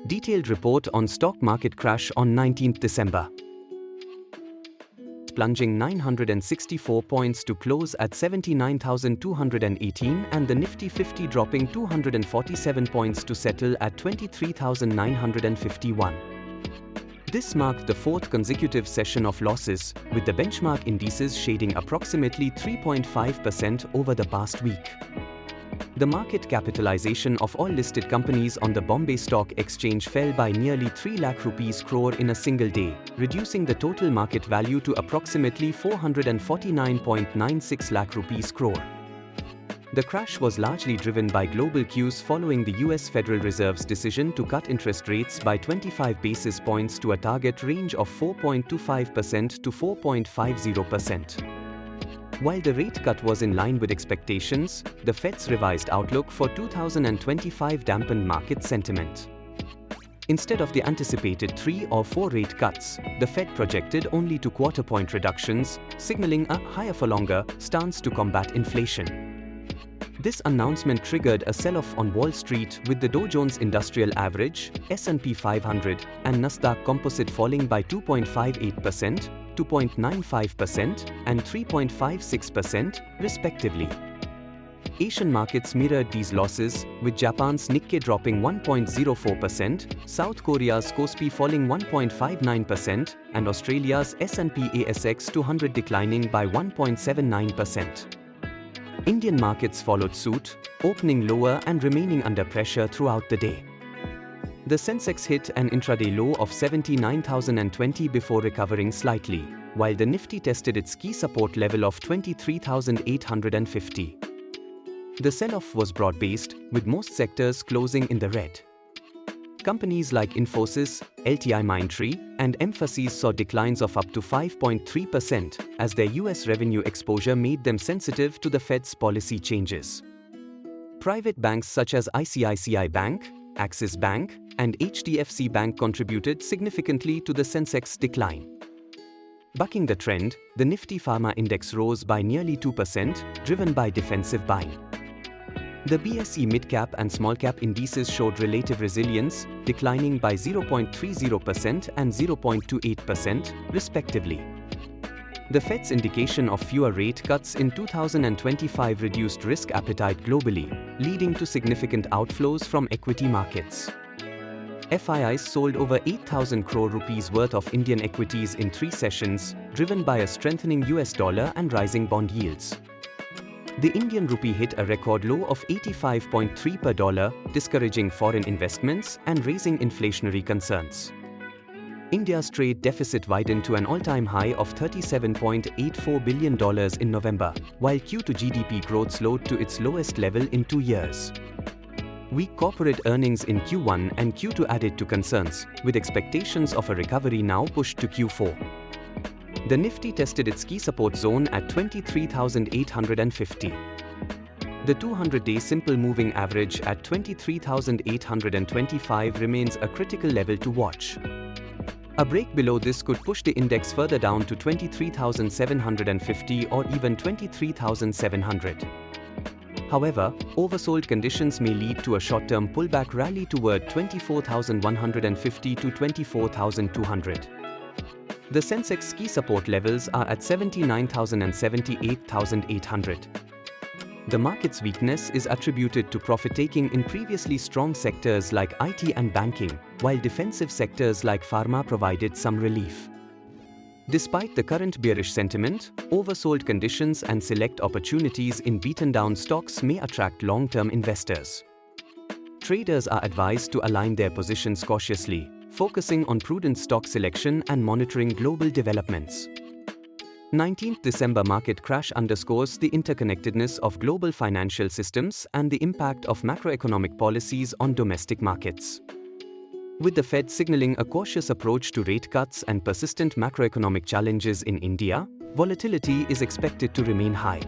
Detailed report on stock market crash on 19th December. Plunging 964 points to close at 79,218 and the Nifty 50 dropping 247 points to settle at 23,951. This marked the fourth consecutive session of losses, with the benchmark indices shading approximately 3.5% over the past week. The market capitalization of all listed companies on the Bombay Stock Exchange fell by nearly 3 lakh rupees crore in a single day, reducing the total market value to approximately 449.96 lakh rupees crore. The crash was largely driven by global cues following the US Federal Reserve's decision to cut interest rates by 25 basis points to a target range of 4.25% to 4.50%. While the rate cut was in line with expectations, the Fed's revised outlook for 2025 dampened market sentiment. Instead of the anticipated 3 or 4 rate cuts, the Fed projected only 2 quarter-point reductions, signaling a higher-for-longer stance to combat inflation. This announcement triggered a sell-off on Wall Street, with the Dow Jones Industrial Average, S&P 500, and Nasdaq Composite falling by 2.58%, 2.95% and 3.56% respectively. Asian markets mirrored these losses, with Japan's Nikkei dropping 1.04%, South Korea's Kospi falling 1.59% and Australia's S&P ASX 200 declining by 1.79%. Indian markets followed suit, opening lower and remaining under pressure throughout the day. The Sensex hit an intraday low of 79,020 before recovering slightly, while the Nifty tested its key support level of 23,850. The sell-off was broad-based, with most sectors closing in the red. Companies like Infosys, LTIMindtree, and Mphasis saw declines of up to 5.3% as their US revenue exposure made them sensitive to the Fed's policy changes. Private banks such as ICICI Bank, Axis Bank, and HDFC Bank contributed significantly to the Sensex decline. Bucking the trend, the Nifty Pharma Index rose by nearly 2%, driven by defensive buying. The BSE mid-cap and small-cap indices showed relative resilience, declining by 0.30% and 0.28%, respectively. The Fed's indication of fewer rate cuts in 2025 reduced risk appetite globally, leading to significant outflows from equity markets. FIIs sold over 8,000 crore rupees worth of Indian equities in 3 sessions, driven by a strengthening US dollar and rising bond yields. The Indian rupee hit a record low of 85.3 per dollar, discouraging foreign investments and raising inflationary concerns. India's trade deficit widened to an all-time high of $37.84 billion in November, while Q2 GDP growth slowed to its lowest level in 2 years. Weak corporate earnings in Q1 and Q2 added to concerns, with expectations of a recovery now pushed to Q4. The Nifty tested its key support zone at 23,850. The 200-day simple moving average at 23,825 remains a critical level to watch. A break below this could push the index further down to 23,750 or even 23,700. However, oversold conditions may lead to a short-term pullback rally toward 24,150 to 24,200. The Sensex key support levels are at 79,000 and 78,800. The market's weakness is attributed to profit-taking in previously strong sectors like IT and banking, while defensive sectors like pharma provided some relief. Despite the current bearish sentiment, oversold conditions and select opportunities in beaten-down stocks may attract long-term investors. Traders are advised to align their positions cautiously, focusing on prudent stock selection and monitoring global developments. 19th December market crash underscores the interconnectedness of global financial systems and the impact of macroeconomic policies on domestic markets. With the Fed signaling a cautious approach to rate cuts and persistent macroeconomic challenges in India, volatility is expected to remain high.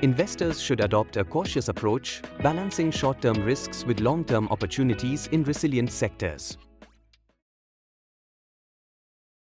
Investors should adopt a cautious approach, balancing short-term risks with long-term opportunities in resilient sectors.